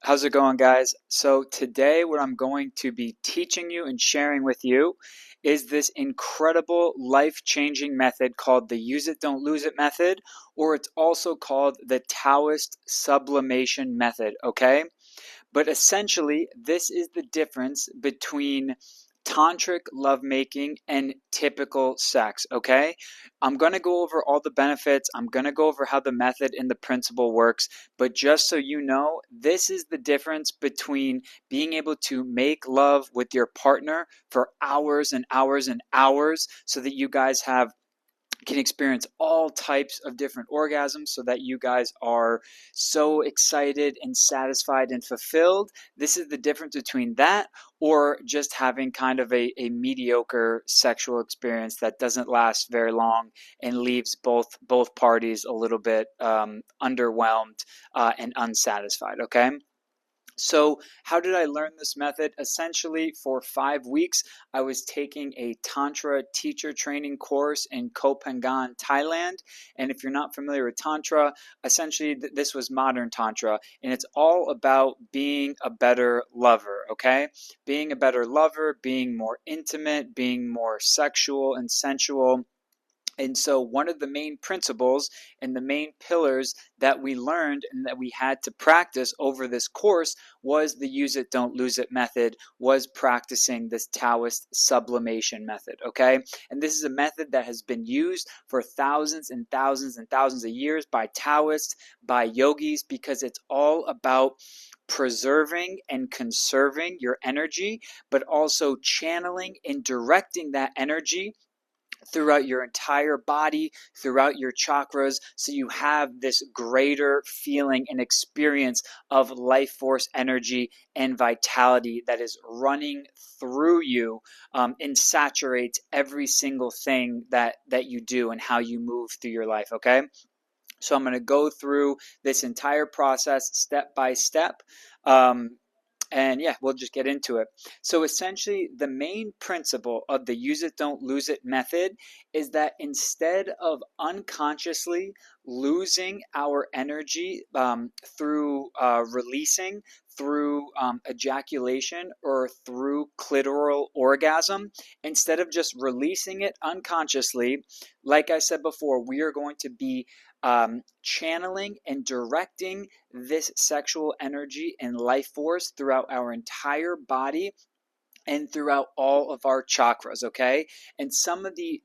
How's it going, guys? So today what I'm going to be teaching you and sharing with you is this incredible life-changing method called the use it, don't lose it method, or it's also called the Taoist sublimation method, okay? But essentially, this is the difference between tantric lovemaking and typical sex, okay? I'm going to go over all the benefits. I'm going to go over how the method and the principle works. But just so you know, this is the difference between being able to make love with your partner for hours and hours and hours so that you guys can experience all types of different orgasms so that you guys are so excited and satisfied and fulfilled. This is the difference between that or just having kind of a mediocre sexual experience that doesn't last very long and leaves both parties a little bit underwhelmed and unsatisfied, okay? So, how did I learn this method? Essentially, for 5 weeks, I was taking a Tantra teacher training course in Koh Phangan, Thailand. And if you're not familiar with Tantra, essentially, this was modern Tantra. And it's all about being a better lover, okay? Being a better lover, being more intimate, being more sexual and sensual. And so, one of the main principles and the main pillars that we learned and that we had to practice over this course was the use it, don't lose it method, was practicing this Taoist sublimation method. Okay. And this is a method that has been used for thousands and thousands and thousands of years by Taoists, by yogis, because it's all about preserving and conserving your energy, but also channeling and directing that energy throughout your entire body, throughout your chakras, so you have this greater feeling and experience of life force energy and vitality that is running through you and saturates every single thing that you do and how you move through your life, okay? So I'm going to go through this entire process step by step. And yeah, we'll just get into it. So essentially, the main principle of the use it, don't lose it method is that instead of unconsciously losing our energy through releasing, through ejaculation, or through clitoral orgasm, instead of just releasing it unconsciously, like I said before, we are going to be channeling and directing this sexual energy and life force throughout our entire body and throughout all of our chakras, okay? And some of the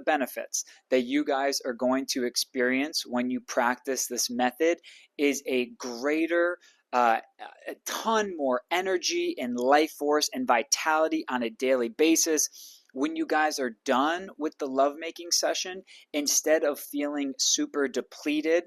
benefits that you guys are going to experience when you practice this method is a greater a ton more energy and life force and vitality on a daily basis. When you guys are done with the lovemaking session, instead of feeling super depleted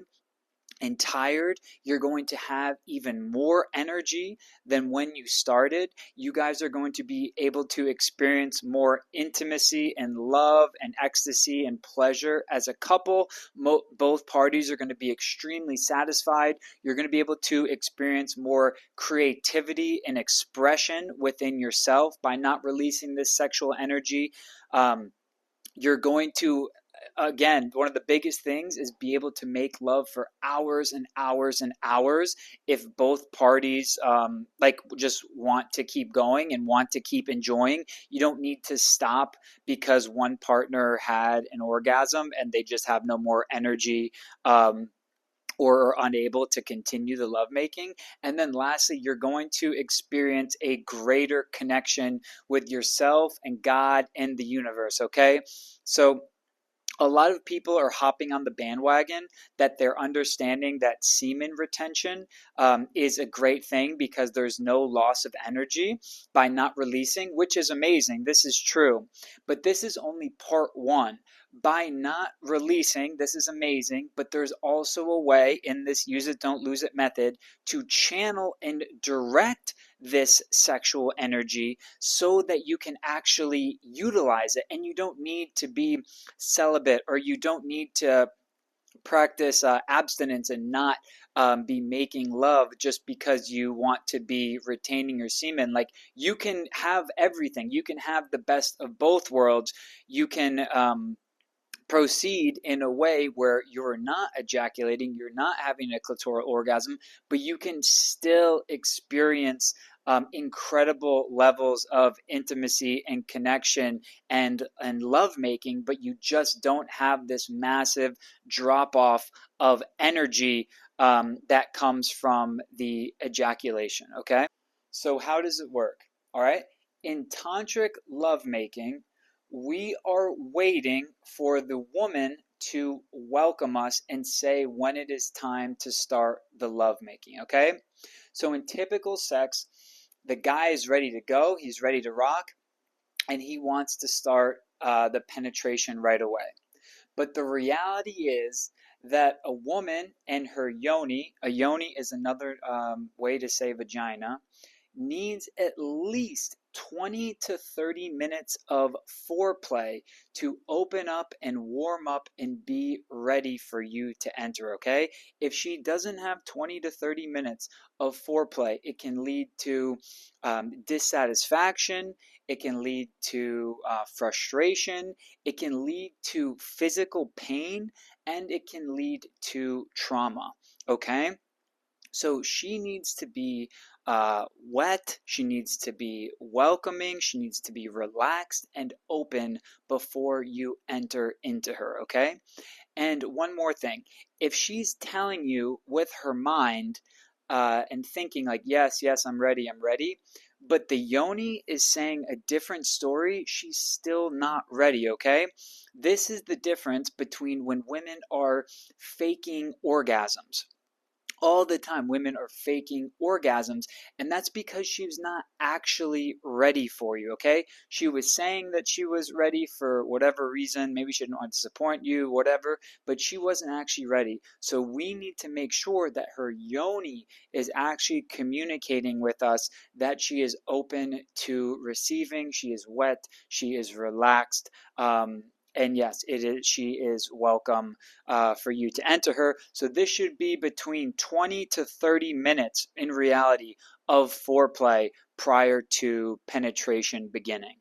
and tired, you're going to have even more energy than when you started. You guys are going to be able to experience more intimacy and love and ecstasy and pleasure as a couple. Both parties are going to be extremely satisfied. You're going to be able to experience more creativity and expression within yourself by not releasing this sexual energy. You're going to, again, one of the biggest things is be able to make love for hours and hours and hours if both parties like just want to keep going and want to keep enjoying. You don't need to stop because one partner had an orgasm and they just have no more energy or are unable to continue the lovemaking. And then lastly, you're going to experience a greater connection with yourself and God and the universe, okay? So a lot of people are hopping on the bandwagon that they're understanding that semen retention is a great thing because there's no loss of energy by not releasing, which is amazing. This is true. But this is only part one. By not releasing, this is amazing, but there's also a way in this use it, don't lose it method to channel and direct this sexual energy so that you can actually utilize it and you don't need to be celibate or you don't need to practice abstinence and not be making love just because you want to be retaining your semen. Like, you can have everything, you can have the best of both worlds. You can proceed in a way where you're not ejaculating, you're not having a clitoral orgasm, but you can still experience incredible levels of intimacy and connection and lovemaking, but you just don't have this massive drop off of energy that comes from the ejaculation. Okay, so how does it work? All right, in tantric lovemaking, we are waiting for the woman to welcome us and say when it is time to start the lovemaking. Okay, so in typical sex, the guy is ready to go, he's ready to rock, and he wants to start the penetration right away. But the reality is that a woman and her yoni, a yoni is another way to say vagina, needs at least 20 to 30 minutes of foreplay to open up and warm up and be ready for you to enter, okay? If she doesn't have 20 to 30 minutes of foreplay, it can lead to dissatisfaction, it can lead to frustration, it can lead to physical pain, and it can lead to trauma, okay? So she needs to be wet, she needs to be welcoming, she needs to be relaxed and open before you enter into her, okay? And one more thing, if she's telling you with her mind and thinking like, yes, yes, I'm ready, but the yoni is saying a different story, she's still not ready, okay? This is the difference between when women are faking orgasms. All the time women are faking orgasms, and that's because she's not actually ready for you, okay? She was saying that she was ready for whatever reason, maybe she didn't want to disappoint you, whatever, but she wasn't actually ready. So we need to make sure that her yoni is actually communicating with us that she is open to receiving, she is wet, she is relaxed, and yes, it is. She is welcome for you to enter her. So this should be between 20 to 30 minutes in reality of foreplay prior to penetration beginning.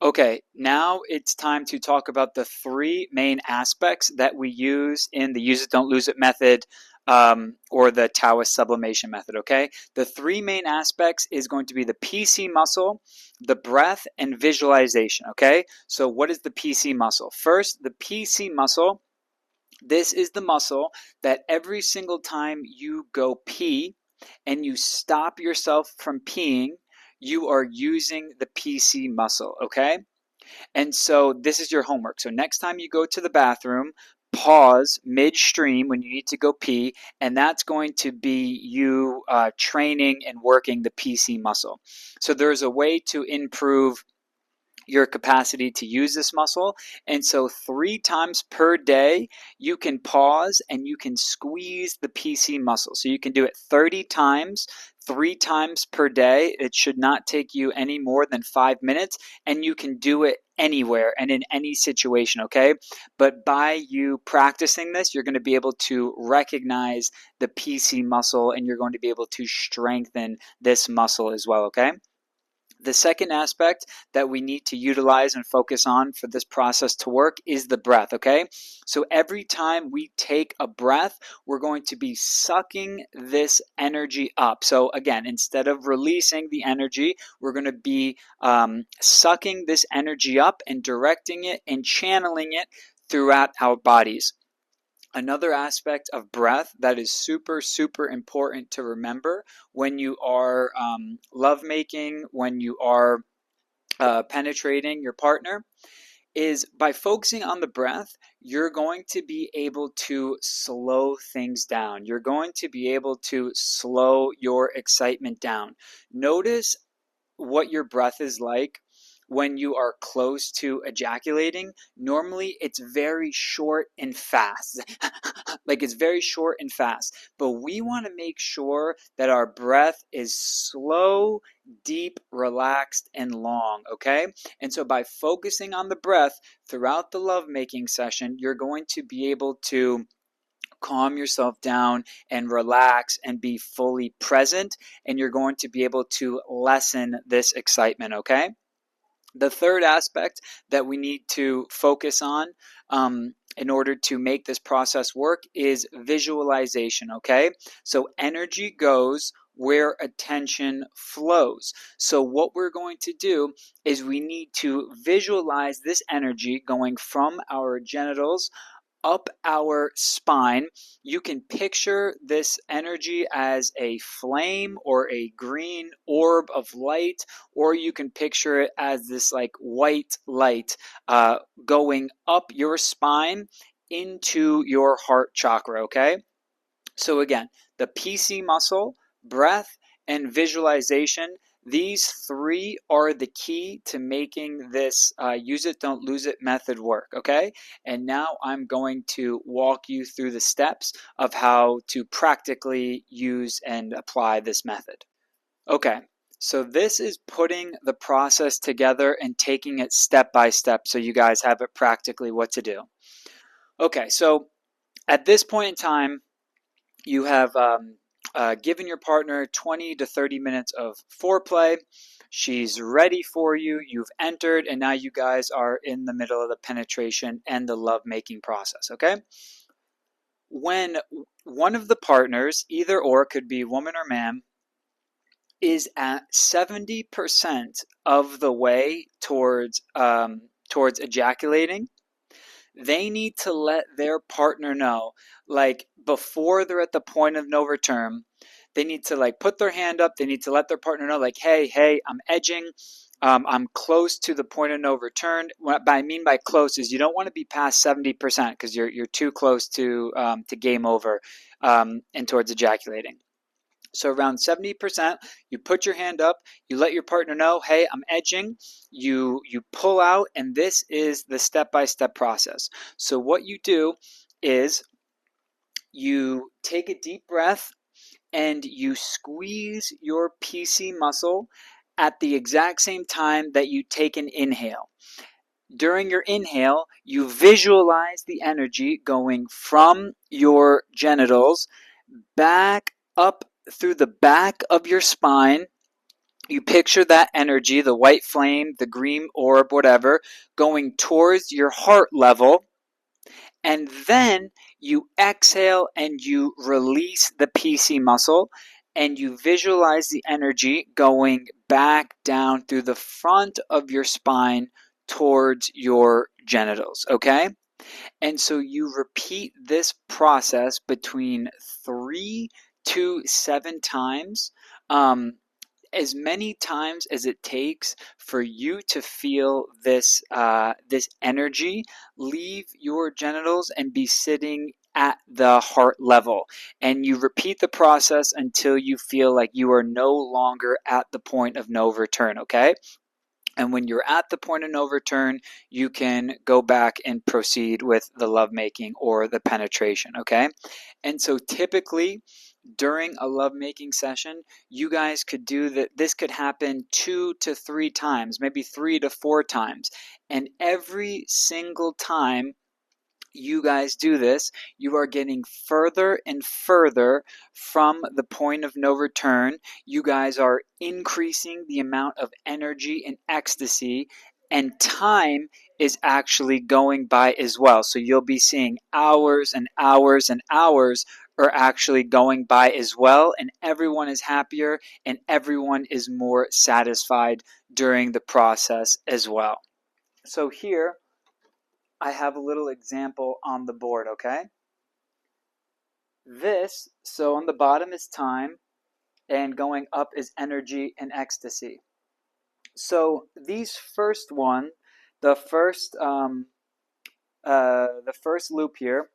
Okay, now it's time to talk about the three main aspects that we use in the use it, don't lose it method or the Taoist sublimation method, okay? The three main aspects is going to be the PC muscle, the breath, and visualization, okay? So what is the PC muscle? First, the PC muscle, this is the muscle that every single time you go pee and you stop yourself from peeing, you are using the PC muscle, okay? And so this is your homework. So next time you go to the bathroom, pause midstream when you need to go pee, and that's going to be you training and working the PC muscle. So there's a way to improve your capacity to use this muscle. And so 3 times per day, you can pause and you can squeeze the PC muscle. So you can do it 30 times, 3 times per day. It should not take you any more than 5 minutes, and you can do it anywhere and in any situation, okay? But by you practicing this, you're going to be able to recognize the PC muscle and you're going to be able to strengthen this muscle as well, okay? The second aspect that we need to utilize and focus on for this process to work is the breath, okay? So every time we take a breath, we're going to be sucking this energy up. So again, instead of releasing the energy, we're going to be sucking this energy up and directing it and channeling it throughout our bodies. Another aspect of breath that is super, super important to remember when you are lovemaking, when you are penetrating your partner, is by focusing on the breath, you're going to be able to slow things down. You're going to be able to slow your excitement down. Notice what your breath is like when you are close to ejaculating. Normally it's very short and fast. Like it's very short and fast. But we want to make sure that our breath is slow, deep, relaxed, and long, okay? And so by focusing on the breath throughout the lovemaking session, you're going to be able to calm yourself down and relax and be fully present, and you're going to be able to lessen this excitement, okay? The third aspect that we need to focus on in order to make this process work is visualization, okay? So energy goes where attention flows. So what we're going to do is we need to visualize this energy going from our genitals up our spine. You can picture this energy as a flame or a green orb of light, or you can picture it as this like white light going up your spine into your heart chakra, okay? So again, the PC muscle, breath, and visualization, these three are the key to making this use it, don't lose it method work, okay? And now I'm going to walk you through the steps of how to practically use and apply this method. Okay, so this is putting the process together and taking it step by step so you guys have it practically what to do. Okay, so at this point in time, you have given your partner 20 to 30 minutes of foreplay. She's ready for you. You've entered, and now you guys are in the middle of the penetration and the love-making process, okay? When one of the partners, either or, could be woman or man, is at 70% of the way towards ejaculating, they need to let their partner know, like before they're at the point of no return. They need to like put their hand up. They need to let their partner know, like, hey, I'm edging. I'm close to the point of no return. What I mean by close is you don't want to be past 70% because you're too close to game over and towards ejaculating. So around 70%, you put your hand up, you let your partner know, hey, I'm edging. You pull out, and this is the step-by-step process. So what you do is you take a deep breath and you squeeze your PC muscle at the exact same time that you take an inhale. During your inhale, you visualize the energy going from your genitals back up through the back of your spine. You picture that energy, the white flame, the green orb, whatever, going towards your heart level. And then you exhale and you release the PC muscle and you visualize the energy going back down through the front of your spine towards your genitals, okay? And so you repeat this process between 3 to 7 times, as many times as it takes for you to feel this energy leave your genitals and be sitting at the heart level. And you repeat the process until you feel like you are no longer at the point of no return, okay? And when you're at the point of no return, you can go back and proceed with the lovemaking or the penetration, okay? And so typically during a lovemaking session, you guys could do that. This could happen 2 to 3 times, maybe 3 to 4 times. And every single time you guys do this, you are getting further and further from the point of no return. You guys are increasing the amount of energy and ecstasy, and time is actually going by as well. So you'll be seeing hours and hours and hours are actually going by as well, and everyone is happier and everyone is more satisfied during the process as well. So here I have a little example on the board, okay? So on the bottom is time, and going up is energy and ecstasy. So these first one, the first loop here,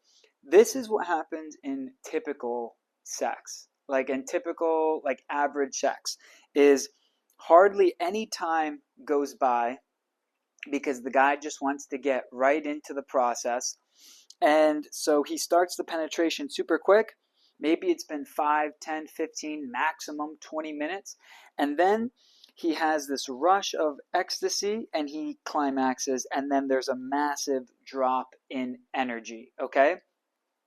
this is what happens in typical sex, like in typical, like average sex, is hardly any time goes by because the guy just wants to get right into the process. And so he starts the penetration super quick. Maybe it's been 5, 10, 15, maximum 20 minutes. And then he has this rush of ecstasy and he climaxes. And then there's a massive drop in energy. Okay?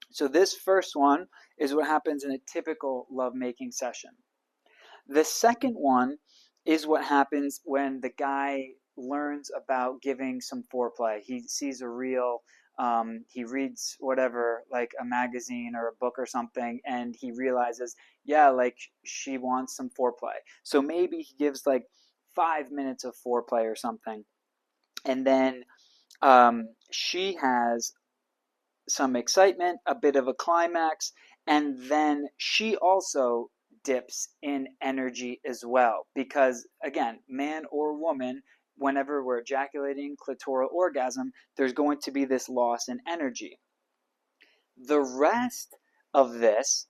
So this first one is what happens in a typical lovemaking session. The second one is what happens when the guy learns about giving some foreplay. He sees a reel, he reads whatever, like a magazine or a book or something, and he realizes, yeah, like she wants some foreplay. So maybe he gives like 5 minutes of foreplay or something. And then she has some excitement, a bit of a climax, and then she also dips in energy as well. Because, again, man or woman, whenever we're ejaculating clitoral orgasm, there's going to be this loss in energy. The rest of this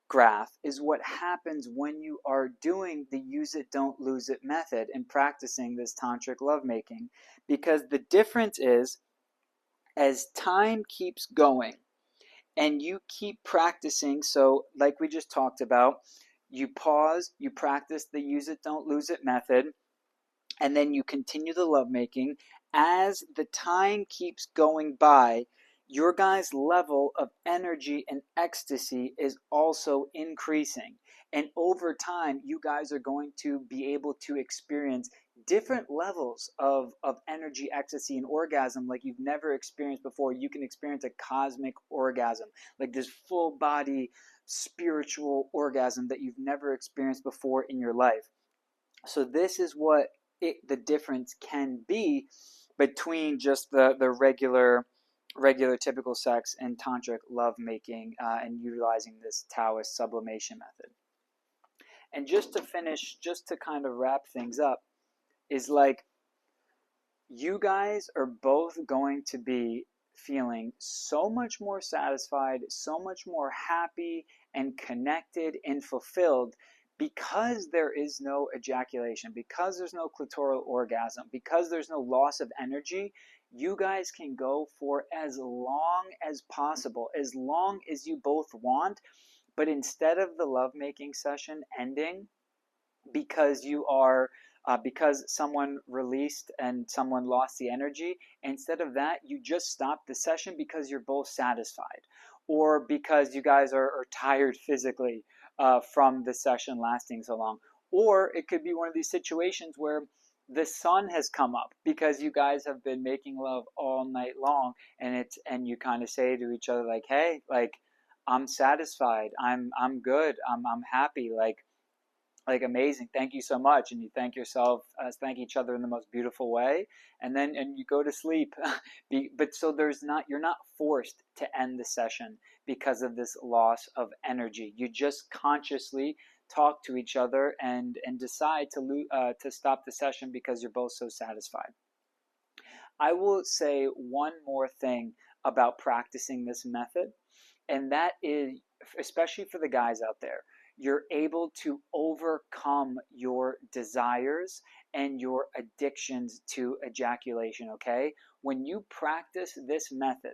graph is what happens when you are doing the use it, don't lose it method and practicing this tantric lovemaking. Because the difference is, as time keeps going and you keep practicing, so like we just talked about, you pause, you practice the use it, don't lose it method, and then you continue the lovemaking. As the time keeps going by, your guys' level of energy and ecstasy is also increasing. And over time, you guys are going to be able to experience different levels of energy, ecstasy, and orgasm like you've never experienced before. You can experience a cosmic orgasm, like this full body spiritual orgasm that you've never experienced before in your life. So this is what the difference can be between just the regular typical sex and tantric lovemaking and utilizing this Taoist sublimation method. And just to finish, just to kind of wrap things up, is like you guys are both going to be feeling so much more satisfied, so much more happy and connected and fulfilled because there is no ejaculation, because there's no clitoral orgasm, because there's no loss of energy. You guys can go for as long as possible, as long as you both want. But instead of the lovemaking session ending because you are because someone released and someone lost the energy, instead of that, you just stop the session because you're both satisfied, or because you guys are tired physically from the session lasting so long. Or it could be one of these situations where the sun has come up because you guys have been making love all night long, and you kind of say to each other like, hey, like, I'm satisfied, I'm good, I'm happy, like amazing, thank you so much, and you thank yourself, thank each other in the most beautiful way, and then you go to sleep. But so you're not forced to end the session because of this loss of energy. You just consciously talk to each other and decide to stop the session because you're both so satisfied. I will say one more thing about practicing this method, and that is, especially for the guys out there, you're able to overcome your desires and your addictions to ejaculation, okay? When you practice this method,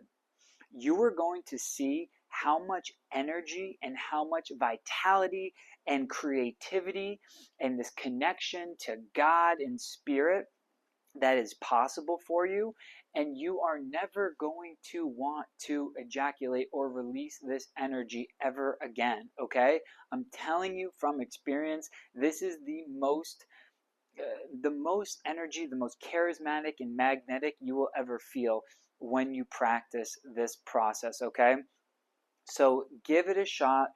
you are going to see how much energy and how much vitality and creativity and this connection to God and spirit that is possible for you, and you are never going to want to ejaculate or release this energy ever again, okay? I'm telling you from experience, this is the most energy, the most charismatic and magnetic you will ever feel when you practice this process, okay? So give it a shot.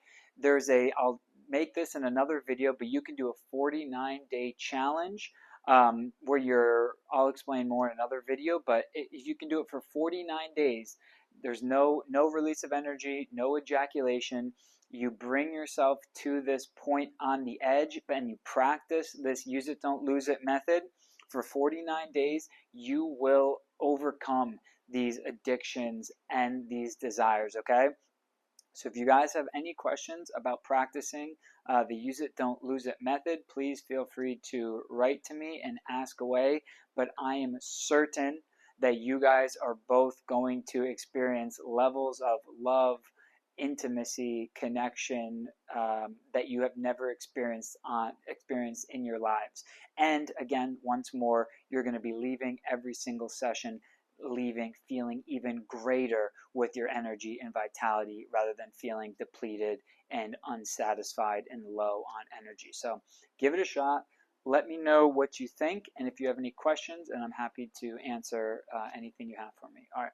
I'll make this in another video, but you can do a 49-day challenge I'll explain more in another video, but you can do it for 49 days. There's no release of energy, no ejaculation. You bring yourself to this point on the edge and you practice this use it, don't lose it method for 49 days. You will overcome these addictions and these desires, okay? So if you guys have any questions about practicing the use it, don't lose it method, please feel free to write to me and ask away. But I am certain that you guys are both going to experience levels of love, intimacy, connection that you have never experienced in your lives. And again, once more, you're going to be leaving every single session feeling even greater with your energy and vitality rather than feeling depleted and unsatisfied and low on energy. So give it a shot. Let me know what you think and if you have any questions, and I'm happy to answer anything you have for me. All right.